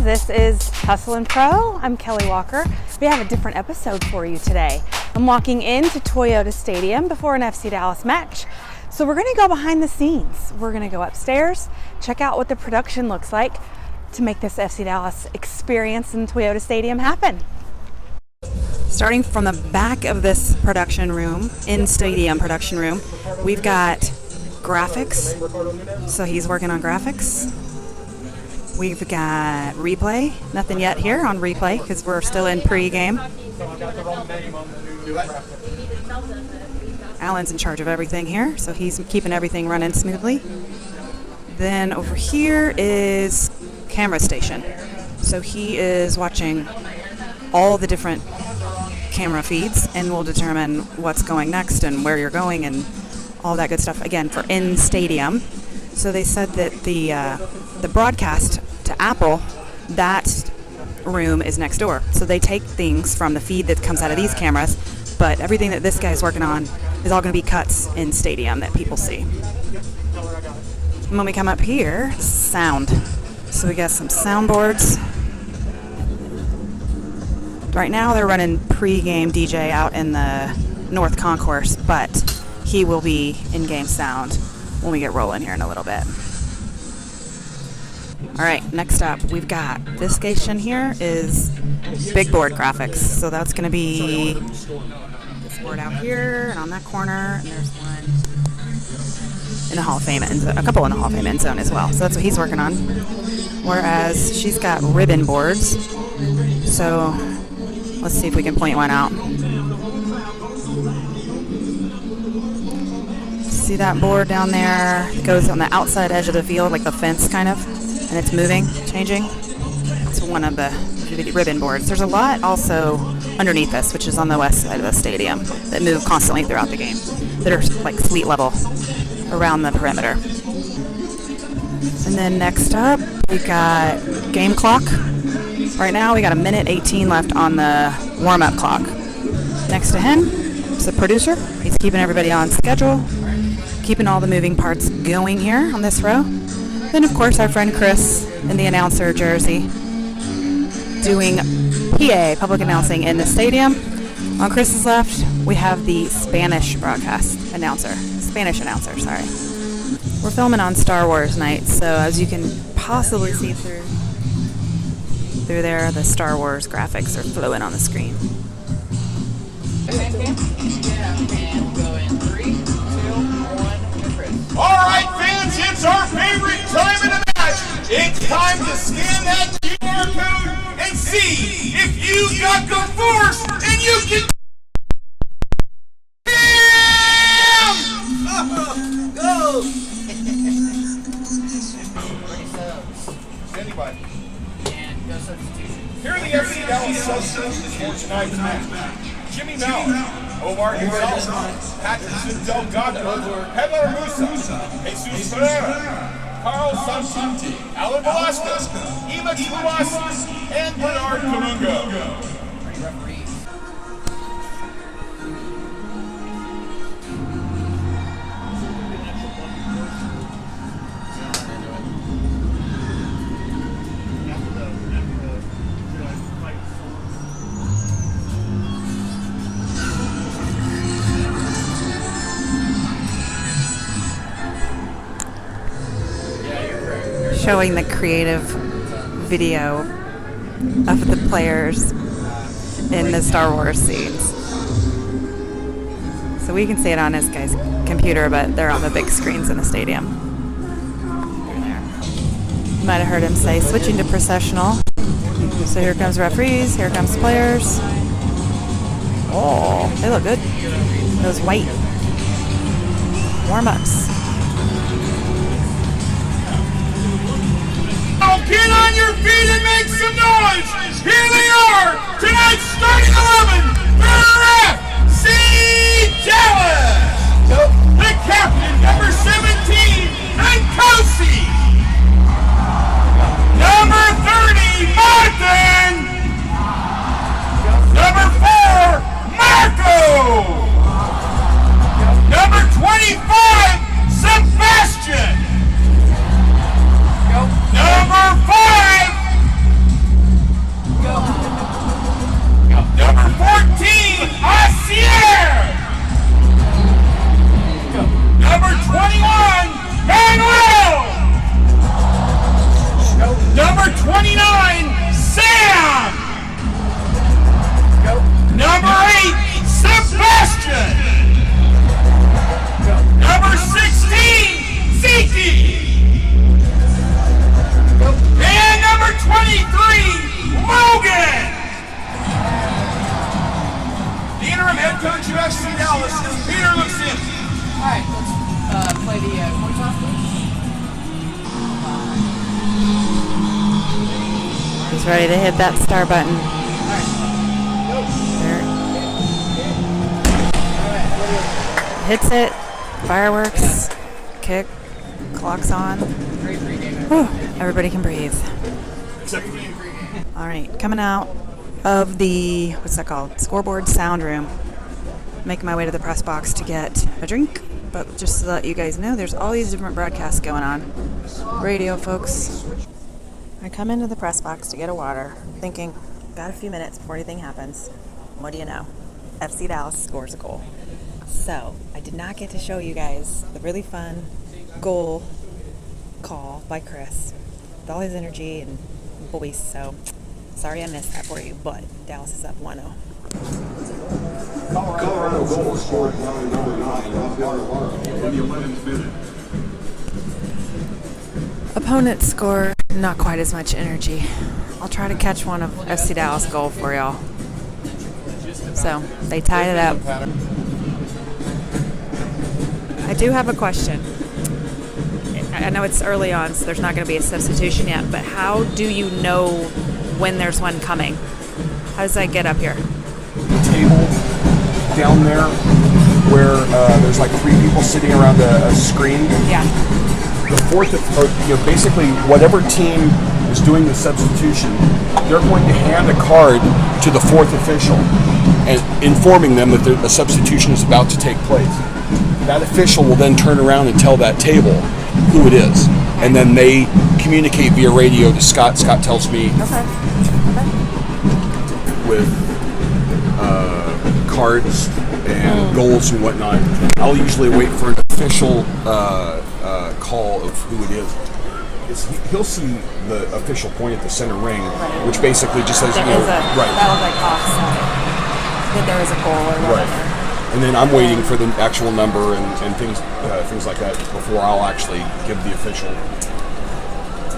This is Hustle and Pro. I'm Kelly Walker. We have a different episode for you today. I'm walking into Toyota Stadium before an FC Dallas match. So we're going to go behind the scenes. We're going to go upstairs, check out what the production looks like to make this FC Dallas experience in Toyota Stadium happen. Starting from the back of this production room, in-stadium production room, we've got graphics. So he's working on graphics. We've got replay. Nothing yet here on replay because we're still in pre-game. Alan's in charge of everything here, so he's keeping everything running smoothly. Then over here is camera station. So he is watching all the different camera feeds and will determine what's going next and where you're going and all that good stuff, again, for in-stadium. So they said that the broadcast to Apple, that room is next door. So they take things from the feed that comes out of these cameras, but everything that this guy's working on is all going to be cuts in stadium that people see. And when we come up here, sound. So we got some soundboards. Right now they're running pre-game DJ out in the North Concourse, but he will be in-game sound when we get rolling here in a little bit. All right, next up, we've got this station here is big board graphics. So that's going to be this board out here and on that corner, and there's one in the Hall of Fame end zone, a couple in the Hall of Fame end zone as well. So that's what he's working on. Whereas she's got ribbon boards. So let's see if we can point one out. See that board down there? It goes on the outside edge of the field, like the fence kind of, and it's moving, changing. It's one of the ribbon boards. There's a lot also underneath us, which is on the west side of the stadium, that move constantly throughout the game, that are like suite level around the perimeter. And then next up, we've got game clock. Right now, we got 1:18 left on the warm-up clock. Next to him is the producer. He's keeping everybody on schedule, keeping all the moving parts going here on this row. Then, of course, our friend Chris in the announcer jersey doing PA, public announcing in the stadium. On Chris's left, we have the Spanish announcer, sorry. We're filming on Star Wars night, so as you can possibly see through there, the Star Wars graphics are flowing on the screen. All right, fans, it's our favorite time in the match. It's time to scan that QR code and see if you got the force and you can. Go! Anybody? Here are the FC Dallas substitutes for tonight's match. Jimmy Mallon, Omar Gonzalez, Patrick Delgado, Heather Musa, Jesus Pereira, Carl Santi, Alan Velasquez, Ema Chubasi, and Bernard Colungo. Showing the creative video of the players in the Star Wars scenes. So we can see it on this guy's computer, but they're on the big screens in the stadium. You might have heard him say, switching to processional. So here comes referees, here comes players. Oh, they look good. Those white warm-ups. Get on your feet and make some noise! Here they are! Tonight's starting 11! FC Dallas! The captain, number 17, Nkosi! Number 30, Martin! Number 4, Marco! Number 25, Sebastian! Number 5, ready to hit that star button. There. Hits it. Fireworks. Kick. Clock's on. Whew. Everybody can breathe. All right, coming out of the, what's that called? Scoreboard sound room. Making my way to the press box to get a drink. But just to let you guys know, there's all these different broadcasts going on. Radio, folks. I come into the press box to get a water, thinking, got a few minutes before anything happens. What do you know? FC Dallas scores a goal. So, I did not get to show you guys the really fun goal call by Chris with all his energy and voice. So, sorry I missed that for you, but Dallas is up 1-0. Colorado goal scored by number 9 in the 11th minute. Opponent score, not quite as much energy. I'll try to catch one of FC Dallas goal for y'all. So, they tied it up. I do have a question. I know it's early on, so there's not going to be a substitution yet, but how do you know when there's one coming? How does that get up here? Table down there where there's like 3 people sitting around a screen. Yeah. The fourth, or basically whatever team is doing the substitution, they're going to hand a card to the fourth official and informing them that a substitution is about to take place. That official will then turn around and tell that table who it is, and then they communicate via radio to Scott. Scott tells me with cards and goals and whatnot. I'll usually wait for an official call of who it is. He'll see the official point at the center ring, which basically just says, that was like offside. That there was a goal or whatever. Right. And then I'm waiting for the actual number and things like that before I'll actually give the official.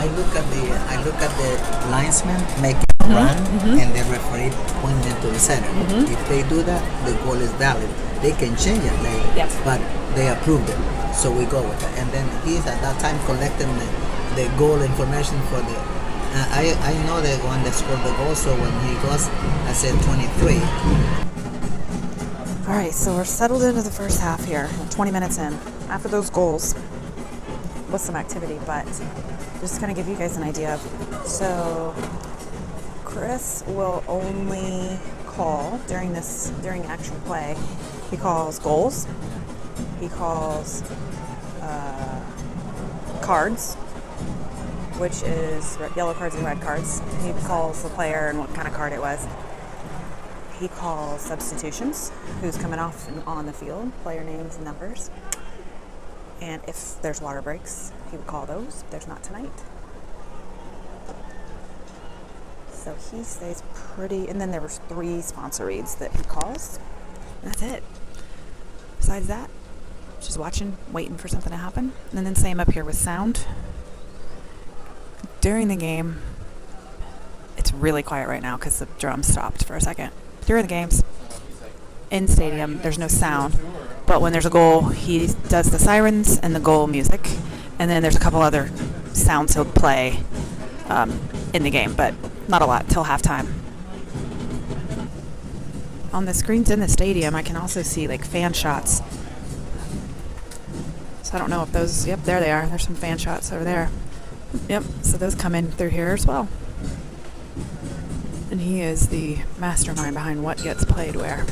I look at the linesman making a run, and the referee pointing to the center. If they do that, the goal is valid. They can change it later, but they approved it, so we go with it. And then he's at that time collecting the goal information for the. I know the one that scored the goal, so when he goes, I said 23. All right, so we're settled into the first half here, 20 minutes in. After those goals, with some activity, but just kind of give you guys an idea of. So, Chris will only call during actual play. He calls goals. He calls cards, which is yellow cards and red cards. He calls the player and what kind of card it was. He calls substitutions, who's coming off and on the field, player names and numbers. And if there's water breaks, he would call those. There's not tonight. So he stays pretty, and then there was 3 sponsor reads that he calls. And that's it. Besides that, just watching, waiting for something to happen. And then same up here with sound. During the game, it's really quiet right now because the drum stopped for a second. During the games, in stadium, there's no sound. But when there's a goal, he does the sirens and the goal music. And then there's a couple other sounds he'll play in the game, but not a lot till halftime. On the screens in the stadium, I can also see like fan shots. So I don't know if those, yep, there they are. There's some fan shots over there. Yep, so those come in through here as well. And he is the mastermind behind what gets played where.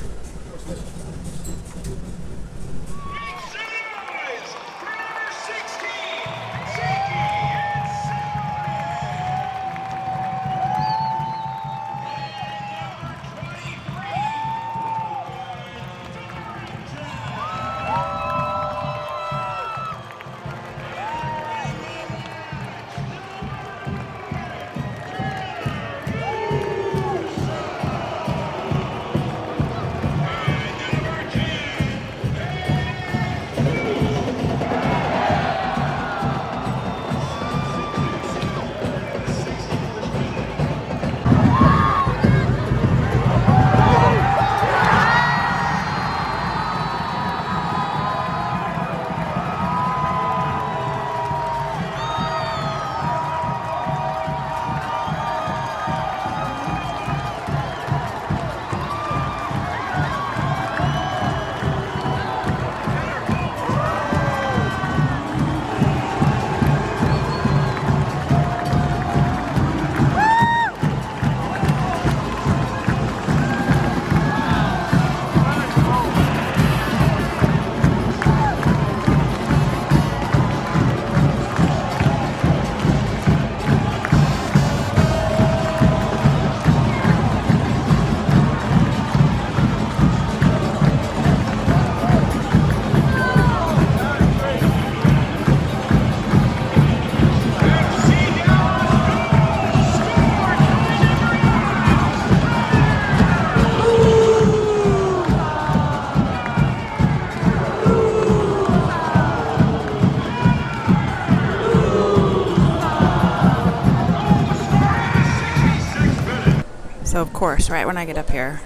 So, of course, right when I get up here,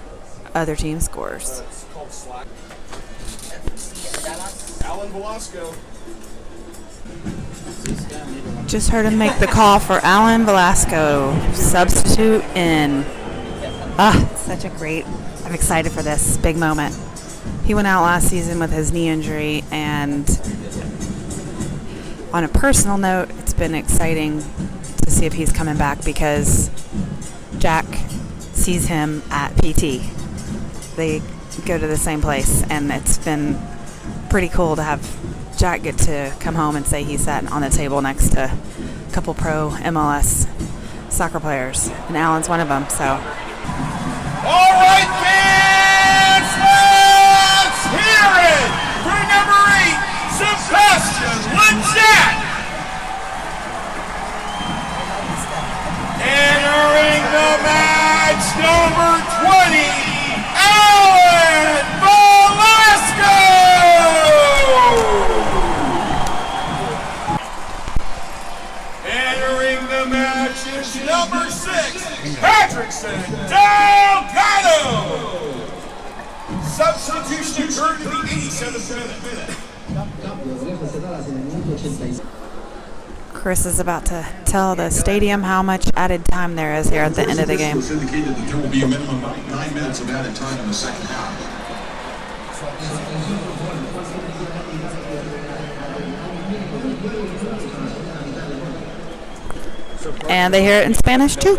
other team scores. Alan Velasco. Just heard him make the call for Alan Velasco, substitute in. Such a great. I'm excited for this big moment. He went out last season with his knee injury, and on a personal note, it's been exciting to see if he's coming back because Jack sees him at PT. They go to the same place, and it's been pretty cool to have Jack get to come home and say he sat on the table next to a couple pro MLS soccer players, and Alan's one of them. So, All right, fans, let's hear it for number 8, Sebastian Lynchette. Entering the match, number 20, Alan Velasco. Entering the match is number 6, Patrickson Delgado. Substitution occurred in the 87th minute. Chris is about to tell the stadium how much added time there is here at the end of the game. It's indicated that there will be a minimum of 9 minutes of added time in the second half. And they hear it in Spanish too.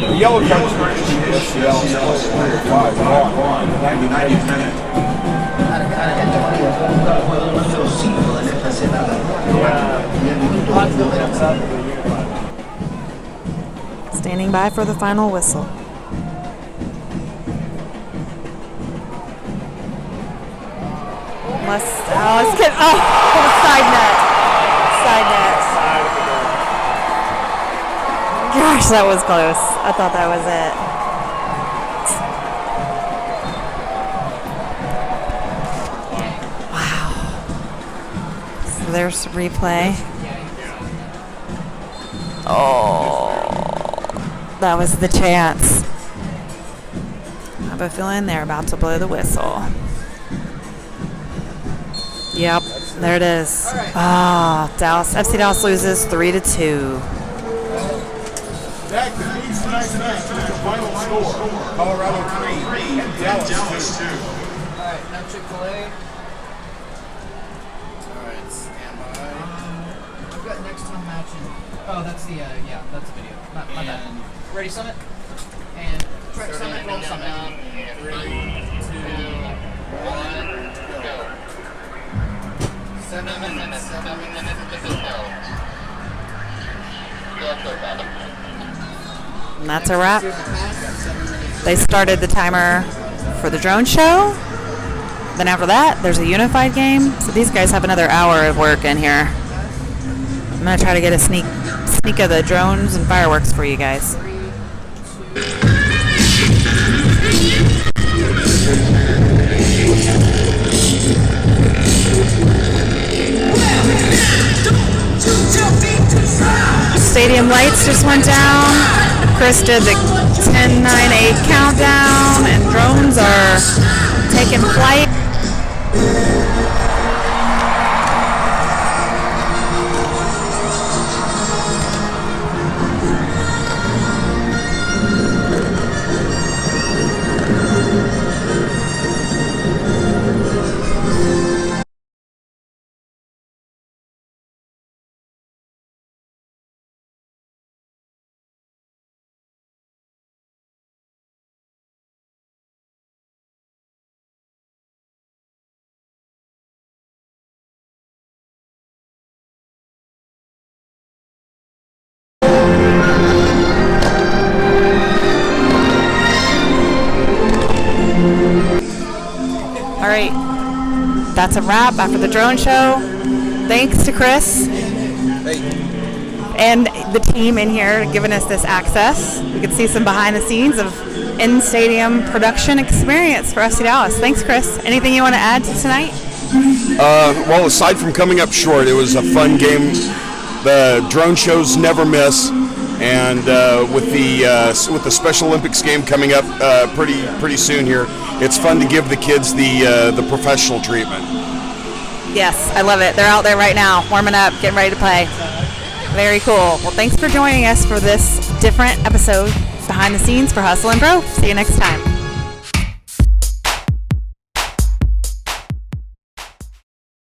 The yellow card is going to be SCL, so 5 on the 90th minute. Standing by for the final whistle. Let's get side net. Side net. Gosh, that was close. I thought that was it. Wow. So there's replay. Oh, that was the chance. I have a feeling they're about to blow the whistle. Yep, there it is. Dallas, FC Dallas loses 3-2. That concludes tonight's match with the final score. Colorado 3 and Dallas 2. Alright, now Chick-fil-A. Alright, stand by. I've got next time matching. Oh, that's the, that's the video. My bad. Ready, Summit? And try to Summit, roll Summit. 3, 2, 1, go. 7 minutes. And that's a wrap. They started the timer for the drone show. Then after that, there's a unified game. So these guys have another hour of work in here. I'm going to try to get a sneak of the drones and fireworks for you guys. Stadium lights just went down. Chris did the 10, 9, 8 countdown, and drones are taking flight. All right, that's a wrap after the drone show. Thanks to Chris and the team in here giving us this access. We could see some behind the scenes of in-stadium production experience for FC Dallas. Thanks, Chris. Anything you want to add to tonight? Well, aside from coming up short, it was a fun game. The drone shows never miss, and with the Special Olympics game coming up pretty soon here, it's fun to give the kids the professional treatment. Yes, I love it. They're out there right now, warming up, getting ready to play. Very cool. Well, thanks for joining us for this different episode behind the scenes for Hustle and Pro. See you next time.